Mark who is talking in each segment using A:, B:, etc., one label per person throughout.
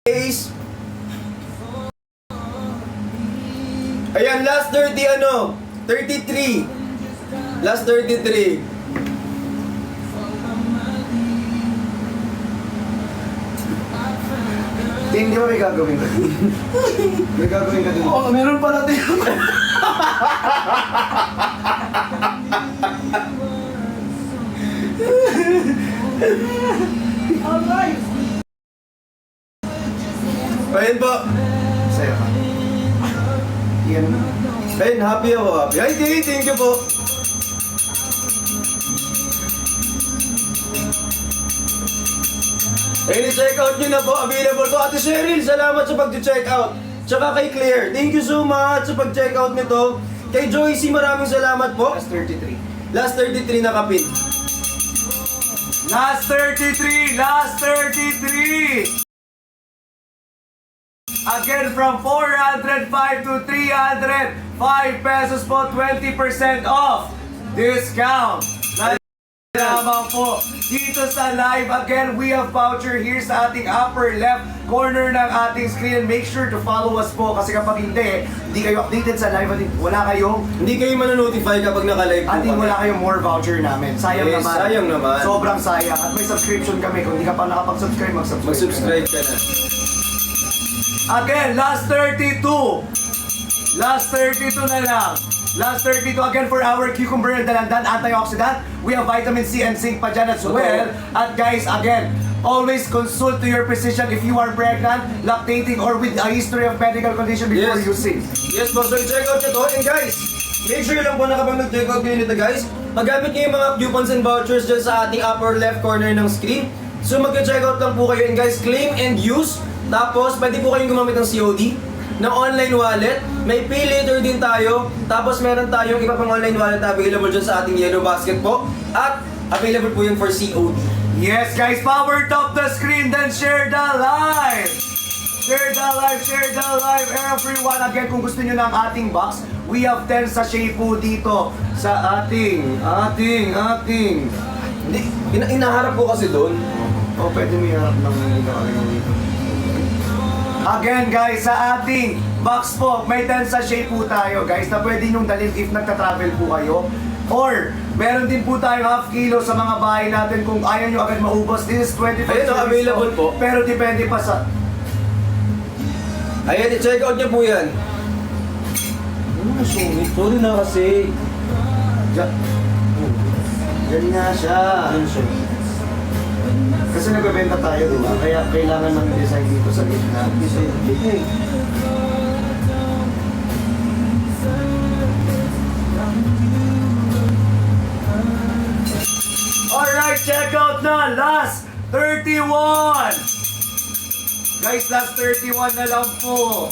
A: Ace. Ayan, last 33. Last 33.
B: Hindi ba may gagawin ka? May gagawin ka din.
C: Oo, meron pala din. Alright.
A: Ayan po.
B: Sa'yo ka. Yan.
A: Ayan, happy ako. Happy. Ay, thank you po. Ayun, i-check out nyo na po. Available po. Ate Cheryl, salamat sa pag-check out. Tsaka kay Claire, thank you so much sa pag-check out nito. Kay Joycey, maraming salamat po.
B: Last 33.
A: Last 33 na kapit.
C: Last 33! Last 33! Again, from 405 to 305 pesos po, 20% off. Discount. Lamang po. Dito sa live, again, we have voucher here sa ating upper left corner ng ating screen. Make sure to follow us po kasi kapag hindi kayo updated sa live at wala kayong
A: Hindi kayo manonotify kapag naka-live po
C: at
A: kami.
C: wala kayong more voucher namin. Sayang
A: Yes,
C: naman.
A: sayang naman.
C: Sobrang sayang. At may subscription kami. Kung hindi ka pa nakapag-subscribe, mag-subscribe.
A: Mag-subscribe ka na.
C: Again, last 32. Last 32 na lang. Last 32 again for our cucumber and dalandan antioxidant. We have vitamin C and zinc pa dyan as well. At guys, again, always consult to your physician if you are pregnant, lactating, or with a history of medical condition before
A: Yes.
C: using.
A: Yes, boss. So, check out nyo to. And guys, make sure lang po na kapag nag-check out kayo nito, guys, magamit nyo yung mga coupons and vouchers dyan sa ating upper left corner ng screen. So, mag-check out lang po kayo. And guys, claim and use. Tapos, pwede po kayong gumamit ng COD, ng online wallet. May pay later din tayo. Tapos, meron tayong iba pang online wallet na available dyan sa ating yellow basket po. At, available po yun for COD.
C: Yes, guys, power top the screen, then share the live. Share the live, everyone. Again, kung gusto nyo ng ating box, we have 10 sachet po dito sa ating.
A: Hindi, inaharap po kasi doon.
B: O, pwede mo yung harap ng dito.
C: Again guys, sa ating box po, may 10 sachet po tayo guys na pwede nyong dalhin if nagta-travel po kayo. Or, meron din po tayong half kilo sa mga bahay natin kung ayaw nyo agad maubos. This is 25
A: Ayun, available po.
C: Pero depende pa sa...
A: Ayan, i-check out nyo po yan. Sungit. Sorry na kasi.
B: Diyan nga siya. Kasi nagbebenta tayo, di ba? Kaya kailangan ng design dito sa gitna.
C: Alright, check out na! Last 31! Guys, last 31 na lang po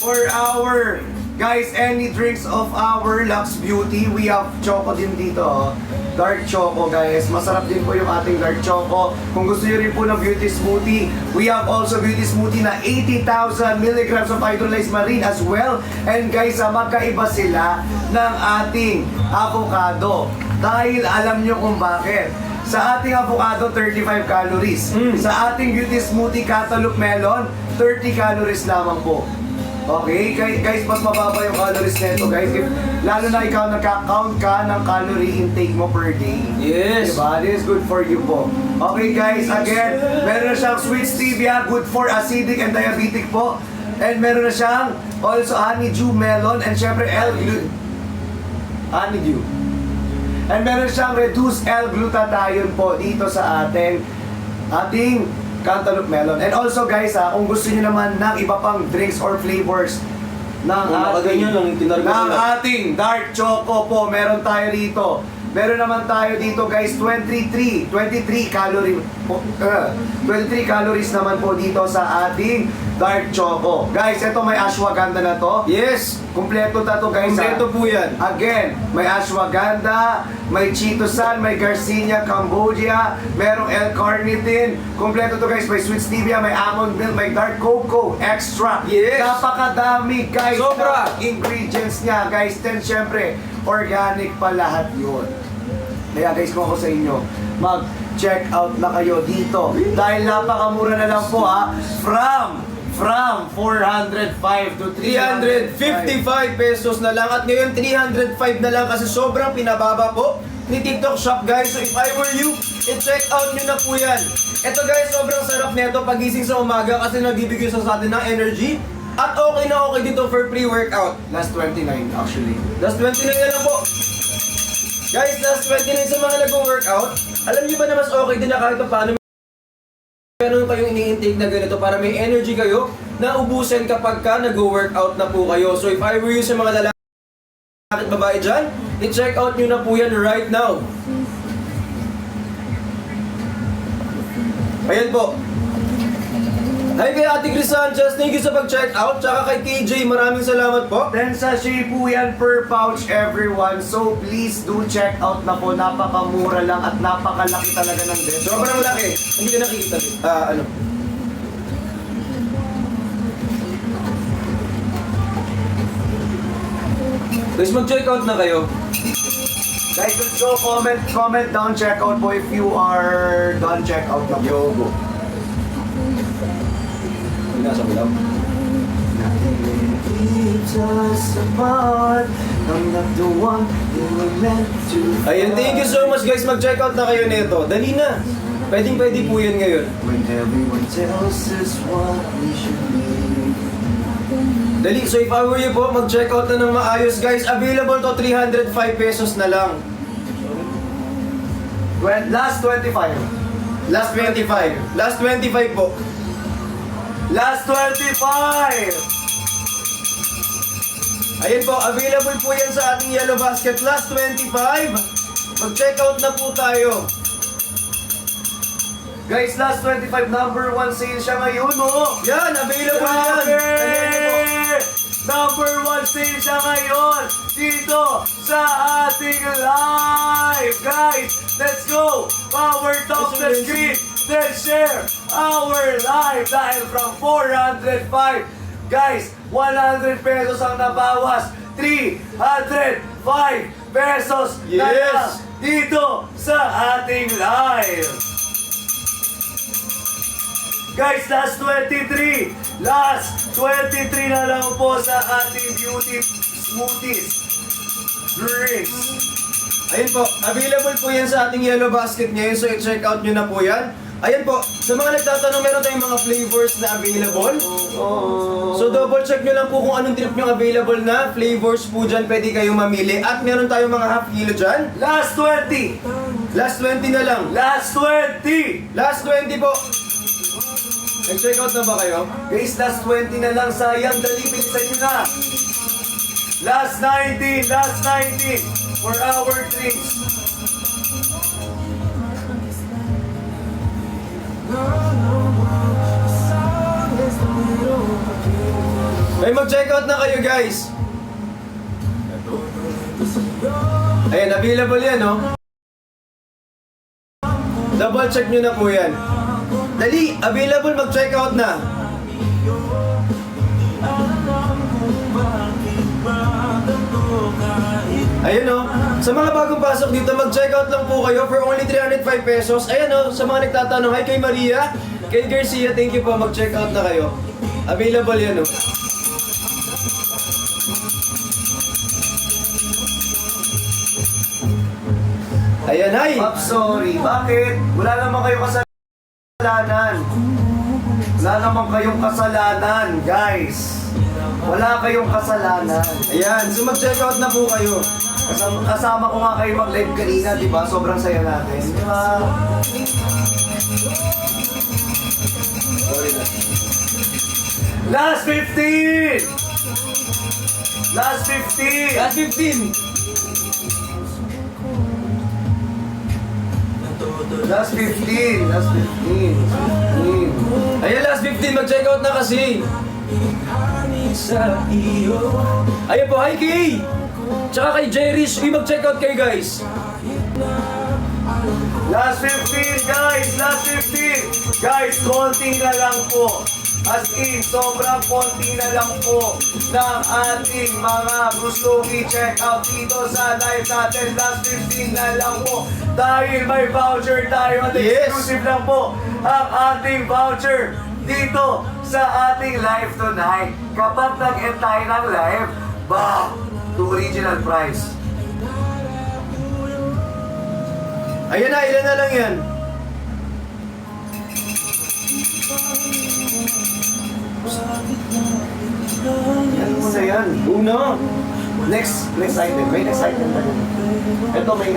C: for our guys, any drinks of our Lux Beauty. We have choco din dito, oh. Dark choco guys. Masarap din po yung ating dark choco. Kung gusto nyo rin po ng beauty smoothie, we have also beauty smoothie na 80,000 milligrams of hydrolyzed marine as well. And guys, magkaiba sila ng ating avocado. Dahil alam nyo kung bakit. Sa ating avocado, 35 calories. Sa ating beauty smoothie cantaloupe melon, 30 calories lamang po. Okay, guys, mas mababa yung calories nito, guys. Lalo na ikaw nagka-count ka ng calorie intake mo per day.
A: Yes.
C: Diba? This is good for you po. Okay, guys, again, meron na siyang sweet stevia, good for acidic and diabetic po. And meron na siyang also honeydew melon and syempre honeydew. And meron siyang reduced L-glutathione po dito sa ating cantaloupe melon. And also guys, kung gusto niyo naman ng iba pang drinks or flavors ng ating dark choco po, meron tayo dito. Meron naman tayo dito guys, 23 calories po, 23 calories naman po dito sa ating dark choco. Guys, ito may ashwagandha na to.
A: Yes.
C: Kumpleto na to guys.
A: Kumpleto po yan.
C: Again, may ashwagandha, may chitosan, may garcinia, cambodia, merong L-carnitine. Kumpleto to guys, may sweet stevia, may almond milk, may dark cocoa, extra.
A: Yes.
C: Napakadami guys
A: Sobra.
C: ng ingredients niya guys. Then syempre, organic pa lahat yun. Kaya guys, kung ako sa inyo, mag-check out na kayo dito. Dahil napakamura na lang po from from 405 to
A: 355 pesos na lang. At ngayon, 305 na lang kasi sobrang pinababa po ni TikTok Shop, guys. So if I were you, i-check out nyo na po yan. Ito guys, sobrang sarap nito pagising sa umaga kasi nagbibigay sa atin ng energy. At okay na okay dito for pre-workout.
C: Last 29 actually.
A: Last 29 na lang po. Guys, last 29 sa mga nag-workout. Alam niyo ba na mas okay din na kahit pa paano meron kayong ini-intake na ganito para may energy kayo na ubusin kapag ka nag-workout na po kayo. So if I were you sa mga lalaki at babae dyan, i-check out nyo na po yan right now. Ayan po. Hi kay Ate Chris Sanchez, thank you sa pag-check out. Tsaka kay KJ, maraming salamat po.
C: Then sachet po yan per pouch everyone. So please do check out na po. Napakamura lang at napakalaki talaga ng dress.
A: Sobrang laki. Hindi ka nakikita. Ano? Guys, mag-check out na kayo.
C: Guys, let's go. Comment down, check out po if you are done check out na po.
A: Yogo. Nasa ulam.
C: Nothing really keeps us apart. I'm not the one you were meant to.
A: Ayun, thank you so much guys. Mag-check out na kayo nito. Dali na. Pwede po yan ngayon.
C: When everyone tells us what we should be.
A: Dali, so if I were you po, mag-check out na ng maayos guys. Available to 305 pesos na lang.
C: Last 25.
A: Last 25. Last 25 po.
C: Last 25!
A: Ayun po, available po yan sa ating Yellow Basket. Last 25. Mag-check out na po tayo.
C: Guys, last 25, number 1 sale siya ngayon, no?
A: Yan, available yan. Dalihan niyo po.
C: Number 1 sale siya ngayon dito sa ating live. Guys, let's go! Power top the screen. Then share our live dahil from 405. Guys, 100 pesos ang nabawas. 305 pesos na
A: Yes.
C: lang dito sa ating live. Guys, last 23. Last 23 na lang po sa ating beauty smoothies drinks.
A: Ayun po, available po yan sa ating Yellow Basket ngayon. So i-check out nyo na po yan. Ayan po, sa mga nagtatanong, meron tayong mga flavors na available. So double check nyo lang po kung anong trip nyo available na flavors po dyan, pwede kayong mamili. At meron tayong mga half kilo dyan.
C: Last 20.
A: Last 20 na lang.
C: Last 20.
A: Last 20 po. Nag-check out na ba kayo?
C: Guys, last 20 na lang. Sayang, dali, bilisan nyo na. Last 19. Last 19 for our drinks.
A: Ay, mag-check out na kayo guys. Ayan, available yan, no? Double check nyo na po yan. Dali, available, mag-check out na. Ayan, no? Sa mga bagong pasok dito, mag-check out lang po kayo for only 305 pesos. Ayan, no? Sa mga nagtatanong, hi kay Maria, kay Garcia, thank you po, mag-check out na kayo. Available yan, no? Ayan, hi!
C: I'm sorry. Bakit? Wala naman kayong kasalanan. Wala naman kayong kasalanan, guys. Wala kayong kasalanan.
A: Ayan, so mag-check out na po kayo.
C: Kasama ko nga kayo mag-live kanina, di ba? Sobrang saya natin. Di ba?
A: Sorry na.
C: Last 15! Last 15!
A: Last 15!
C: Last 15! Last 15!
A: Ayan, last 15, mag-check out na kasi. Ayan po, hi Kay! Tsaka kay Jerish, mag-check out kayo guys.
C: Last 15, guys! Last 15! Guys, konti na lang po. As in, sobrang konti na lang po ng ating mga gusto i-check out dito sa live natin. Last 15 na lang po. Dahil may voucher tayo at
A: Yes.
C: exclusive lang po ang ating voucher. dito sa ating live tonight. Kapag nag-end tayo ng live, bah, to original price.
A: Ayan na, ilan na lang yan?
C: Yan mo na yan.
A: Una.
C: Next item. May next item tayo. Ito may